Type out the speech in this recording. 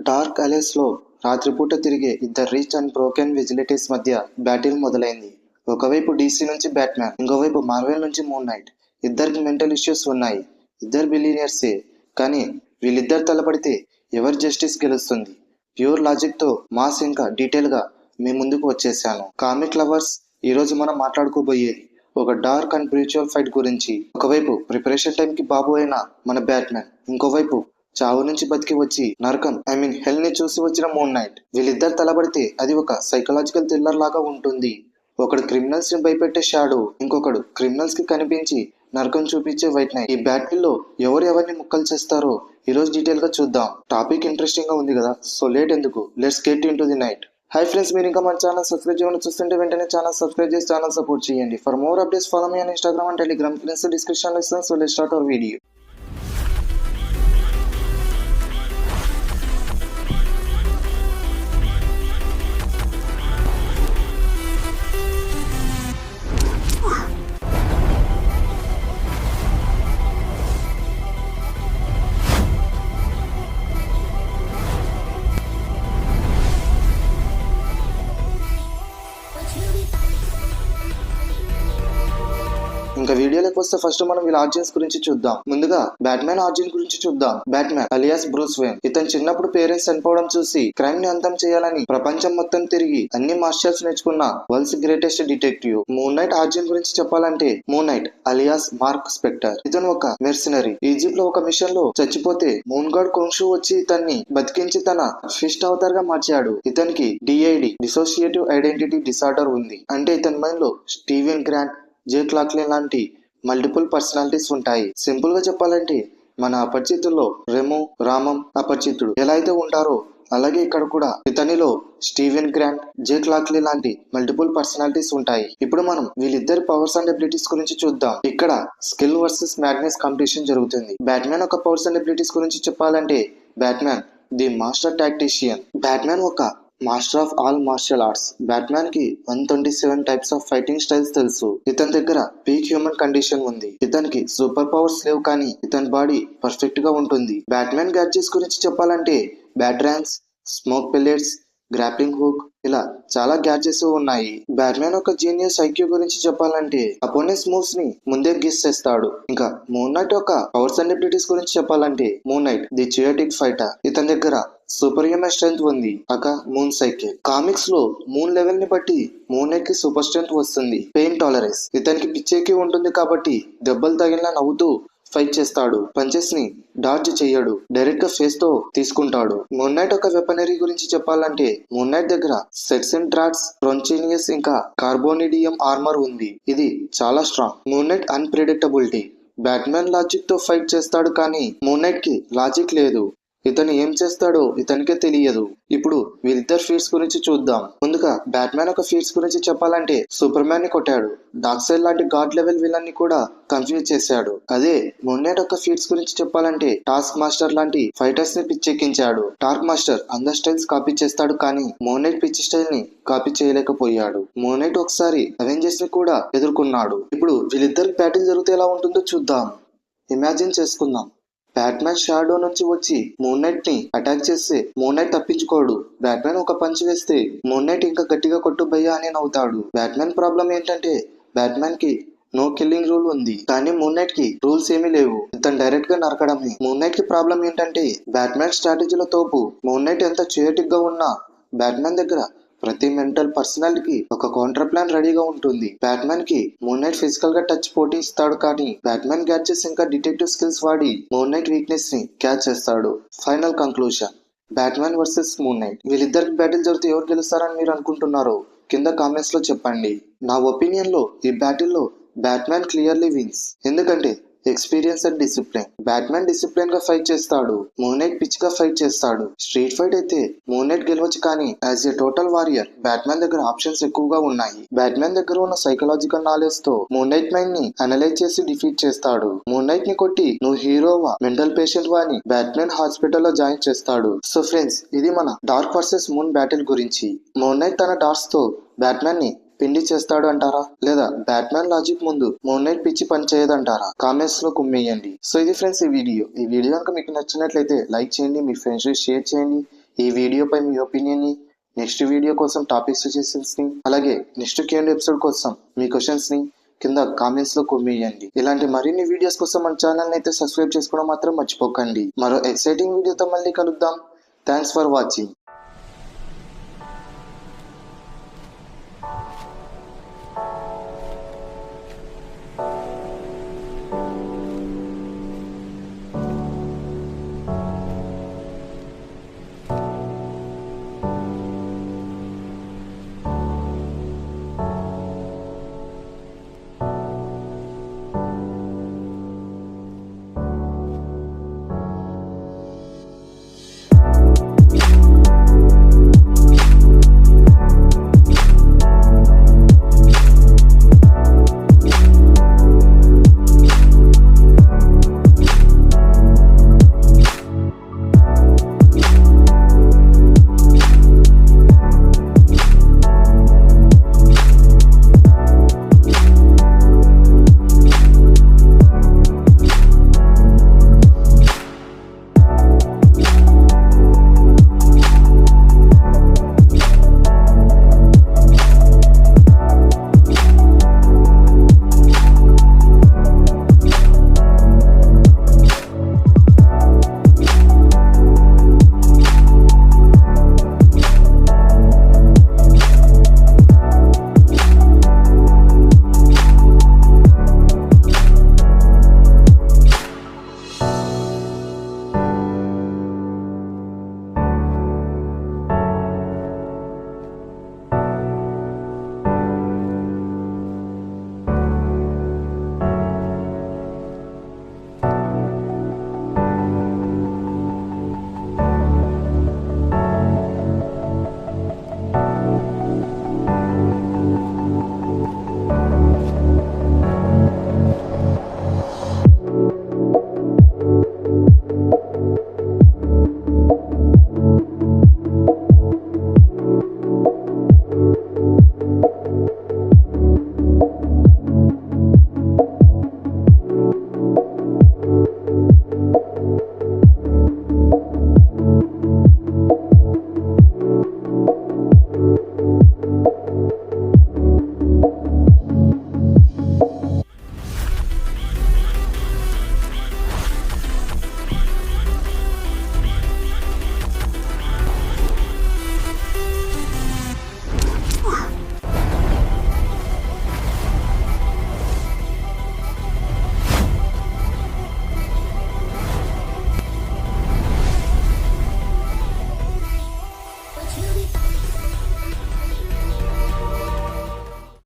Dark alloys లో రాత్రిపూట తిరిగే ఇద్దరు రిచ్ అండ్ బ్రోకెన్ విజిలిటీస్ మధ్య బ్యాటిల్ మొదలైంది. ఒకవైపు డీసీ నుంచి బ్యాట్మ్యాన్, ఇంకోవైపు మార్వెల్ నుంచి మూన్ నైట్. ఇద్దరికి మెంటల్ ఇష్యూస్ ఉన్నాయి. ఇద్దరు బిలియనర్సే, కానీ వీళ్ళిద్దరు తలపడితే ఎవరి జస్టిస్ గెలుస్తుంది? ప్యూర్ లాజిక్ తో మాస్ ఇంకా డీటెయిల్ గా మీ ముందుకు వచ్చేసాను. కామిక్ లవర్స్, ఈ రోజు మనం మాట్లాడుకోబోయేది ఒక డార్క్ అండ్ బ్రీచువల్ ఫైట్ గురించి. ఒకవైపు ప్రిపరేషన్ టైం కి బాబు అయిన మన బ్యాట్మ్యాన్, ఇంకోవైపు చావు నుంచి బతికి వచ్చి నరకం హెల్ ని చూసి వచ్చిన మూన్ నైట్. వీళ్ళిద్దరు తలబడితే అది ఒక సైకలాజికల్ థ్రిల్లర్ లాగా ఉంటుంది. ఒకడు క్రిమినల్స్ ని భయపెట్టే షాడో, ఇంకొకడు క్రిమినల్స్ కి కనిపించి నరకం చూపించే వైట్ నైట్. ఈ బ్యాటిల్ లో ఎవరు ఎవరిని ముక్కలు చేస్తారో ఈ రోజు డీటెయిల్ గా చూద్దాం. టాపిక్ ఇంట్రెస్టింగ్ గా ఉంది కదా, సో లేట్ ఎందుకు, let's get in to the night. Hi friends, మీరు ఇంకా మన ఛానల్ సబ్స్క్రైబ్ చేయడం చూస్తుంటే వెంటనే ఛానల్ సబ్స్క్రైబ్ చేసి ఛానల్ సపోర్ట్ చేయండి. For more updates follow me on Instagram and Telegram. Links description లో ఇస్తాను. So let's start our video. ఇంకా వీడియోలోకి వస్తే ఫస్ట్ మనం వీళ్ళ ఆర్జిన్స్ గురించి చూద్దాం. ముందుగా బ్యాట్మ్యాన్ ఆర్జిన్ గురించి చూద్దాం. Batman alias Bruce vane. ఇతను చిన్నప్పుడు పేరెంట్స్ చనిపోవడం చూసి క్రైమ్ ని అంతం చేయాలని ప్రపంచం మొత్తం తిరిగి అన్ని మార్షల్స్ నేర్చుకున్న world's greatest detective. Moon Knight origin గురించి చెప్పాలంటే Moon Knight alias Mark Spector. ఇతను ఒక మెర్సినరీ. ఈజిప్ట్ లో ఒక మిషన్ లో చచ్చిపోతే మూన్ గాడ్ కొంగ్షు వచ్చి ఇతన్ని బతికించి తన ఫిస్ట్ అవతార్ గా మార్చాడు. ఇతనికి డిఐడి, డిసోసియేటివ్ ఐడెంటిటీ డిసార్డర్ ఉంది. అంటే ఇతని మైండ్ లో స్టీవెన్ గ్రాంట్, జేక్ లాక్లిన్ లాంటి మల్టిపుల్ పర్సనాలిటీస్ ఉంటాయి. సింపుల్ గా చెప్పాలంటే మన అపరిచితుల్లో రెమో, రామం, అపరిచితుడు ఎలా అయితే ఉంటారో అలాగే ఇక్కడ కూడా ఇతనిలో స్టీవెన్ గ్రాంట్, జేక్ లాక్లిన్ లాంటి మల్టిపుల్ పర్సనాలిటీస్ ఉంటాయి. ఇప్పుడు మనం వీళ్ళిద్దరి పవర్స్ అండ్ ఎబిలిటీస్ గురించి చూద్దాం. ఇక్కడ స్కిల్ వర్సెస్ మ్యాడ్నెస్ కాంపిటీషన్ జరుగుతుంది. బ్యాట్మ్యాన్ ఒక పవర్స్ అండ్ ఎబిలిటీస్ గురించి చెప్పాలంటే Batman the master tactician. Batman ఒక master of all martial arts. Batman కి 127 టైప్స్ ఆఫ్ ఫైటింగ్ స్టైల్స్ తెలుసు. ఇతని దగ్గర పీక్ హ్యూమన్ కండిషన్ ఉంది. ఇతనికి సూపర్ పవర్స్ లేవు, కానీ ఇతని బాడీ పర్ఫెక్ట్ గా ఉంటుంది. బ్యాట్మ్యాన్ గ్యాడ్జెట్స్ గురించి చెప్పాలంటే బ్యాట్రాన్స్, స్మోక్ పెల్లెట్స్, గ్రాప్లింగ్ హుక్, ఇలా చాలా గ్యాడ్జెట్స్ ఉన్నాయి. బ్యాట్మ్యాన్ ఒక జీనియస్ ఐక్యూ గురించి చెప్పాలంటే అపోనెంట్స్ మూవ్స్ ని ముందే గెస్ చేస్తాడు. ఇంకా మూన్ నైట్ ఒక పవర్స్ అండ్ ఎబిలిటీస్ గురించి చెప్పాలంటే మూన్ నైట్ ది చియోటిక్ ఫైటర్. ఇతని దగ్గర సూపర్ హ్యూమన్ స్ట్రెంత్ ఉంది. Moon cycle. కామిక్స్ లో మూన్ లెవెల్ ని బట్టి మూన్ నైట్ కి సూపర్ స్ట్రెంత్ వస్తుంది. Pain tolerance. ఇతనికి పిచ్చేకి ఉంటుంది కాబట్టి దెబ్బలు తగిలినా నవ్వుతూ ఫైట్ చేస్తాడు. పంచెస్ ని డాడ్జ్ చేయడు, డైరెక్ట్ గా ఫేస్ తో తీసుకుంటాడు. మూన్ నైట్ ఒక వెపనరీ గురించి చెప్పాలంటే మూన్ నైట్ దగ్గర సెట్సెన్ డ్రాట్స్, ట్రొంచినియస్ ఇంకా కార్బోనిడియం ఆర్మర్ ఉంది. ఇది చాలా strong. Moon night unpredictability. Batman logic తో ఫైట్ చేస్తాడు, కానీ మూన్ నైట్ కి లాజిక్ లేదు. ఇతను ఏం చేస్తాడో ఇతనికే తెలియదు. ఇప్పుడు వీళ్ళిద్దరు ఫీట్స్ గురించి చూద్దాం. ముందుగా బ్యాట్మ్యాన్ ఒక ఫీట్స్ గురించి చెప్పాలంటే సూపర్ మ్యాన్ ని కొట్టాడు. డార్క్ సైడ్ లాంటి గాడ్ లెవెల్ విలన్ ని కూడా కన్ఫ్యూజ్ చేశాడు. అదే మూన్ నైట్ ఒక ఫీట్స్ గురించి చెప్పాలంటే టాస్క్ మాస్టర్ లాంటి ఫైటర్స్ ని పిచ్చెక్కించాడు. టార్క్ మాస్టర్ అందరి స్టైల్స్ కాపీ చేస్తాడు, కానీ మూన్ నైట్ పిచ్చి స్టైల్ ని కాపీ చేయలేకపోయాడు. మూన్ నైట్ ఒకసారి అవెంజర్స్ ని కూడా ఎదుర్కొన్నాడు. ఇప్పుడు వీళ్ళిద్దరు బ్యాటిల్ జరిగితే ఎలా ఉంటుందో చూద్దాం. ఇమాజిన్ చేసుకుందాం. బ్యాట్మ్యాన్ షాడో నుంచి వచ్చి మూన్ నైట్ ని అటాక్ చేస్తే మూన్ నైట్ తప్పించుకోడు. బ్యాట్మ్యాన్ ఒక పంచ్ వేస్తే మూన్ నైట్ ఇంకా గట్టిగా కొట్టు భయ్యా అని నవ్వుతాడు. బ్యాట్మ్యాన్ ప్రాబ్లం ఏంటంటే బ్యాట్మ్యాన్ కి నో కిల్లింగ్ రూల్ ఉంది, కానీ మూన్ నైట్ కి రూల్స్ ఏమీ లేవు. ఇతను డైరెక్ట్ గా నరకడమే. మూన్ నైట్ కి ప్రాబ్లం ఏంటంటే బ్యాట్మ్యాన్ స్ట్రాటజీలో తోపు. మూన్ నైట్ ఎంత చియోటిక్ గా ఉన్నా బ్యాట్మ్యాన్ దగ్గర ప్రతి మెంటల్ పర్సనాలిటీకి ఒక కౌంటర్ ప్లాన్ రెడీగా ఉంటుంది. బ్యాట్మ్యాన్ కి మూన్ నైట్ ఫిజికల్ గా టచ్ పోటీ ఇస్తాడు, కానీ బ్యాట్మ్యాన్ గ్యాడ్జెట్స్ ఇంకా డిటెక్టివ్ స్కిల్స్ వాడి మూన్ నైట్ వీక్నెస్ ని క్యాచ్ చేస్తాడు. Final conclusion, Batman versus moon night. వీళ్ళిద్దరికి బ్యాటిల్ జరిగితే ఎవరు గెలుస్తారని మీరు అనుకుంటున్నారో కింద కామెంట్స్ లో చెప్పండి. నా ఒపీనియన్ లో ఈ బ్యాటిల్ లో బ్యాట్మ్యాన్ క్లియర్లీ విన్స్. ఎందుకంటే experience and discipline. Batman discipline గా ఫైట్ చేస్తాడు, మూన్ నైట్ పిచ్ గా ఫైట్ చేస్తాడు. స్ట్రీట్ ఫైట్ అయితే మూన్ నైట్ గెలవచ్చు, కానీ as a total warrior Batman దగ్గర ఆప్షన్స్ ఎక్కువగా ఉన్నాయి. బ్యాట్మ్యాన్ దగ్గర ఉన్న సైకలాజికల్ నాలెడ్జ్ తో మూన్ నైట్ మైండ్ ని అనలైజ్ చేసి డిఫీట్ చేస్తాడు. మూన్ నైట్ ని కొట్టి నువ్వు హీరోవా, మెంటల్ పేషెంట్ వా అని బ్యాట్మ్యాన్ హాస్పిటల్ లో జాయిన్ చేస్తాడు. సో ఫ్రెండ్స్, ఇది మన డార్క్ వర్సెస్ మూన్ బ్యాటిల్ గురించి. మూన్ నైట్ తన డార్క్స్ తో బ్యాట్మ్యాన్ ని పిండి చేస్తాడు అంటారా, లేదా బ్యాట్మ్యాన్ లాజిక్ ముందు మూన్ నైట్ పిచ్చి పని చేయదంటారా? కామెంట్స్ లో కుమ్మేయండి. సో ఇది ఫ్రెండ్స్ ఈ వీడియో కనుక మీకు నచ్చినట్లయితే లైక్ చేయండి, మీ ఫ్రెండ్స్ షేర్ చేయండి. ఈ వీడియోపై మీ ఒపీనియన్ ని, నెక్స్ట్ వీడియో కోసం టాపిక్ సజెషన్స్ ని, అలాగే నెక్స్ట్ Q&A ఎపిసోడ్ కోసం మీ క్వశ్చన్స్ ని కింద కామెంట్స్ లో కొమ్మేయండి. ఇలాంటి మరిన్ని వీడియోస్ కోసం మన ఛానల్ అయితే సబ్స్క్రైబ్ చేసుకోవడం మాత్రం మర్చిపోకండి. మరో ఎక్సైటింగ్ వీడియోతో మళ్ళీ కలుద్దాం. Thanks for watching.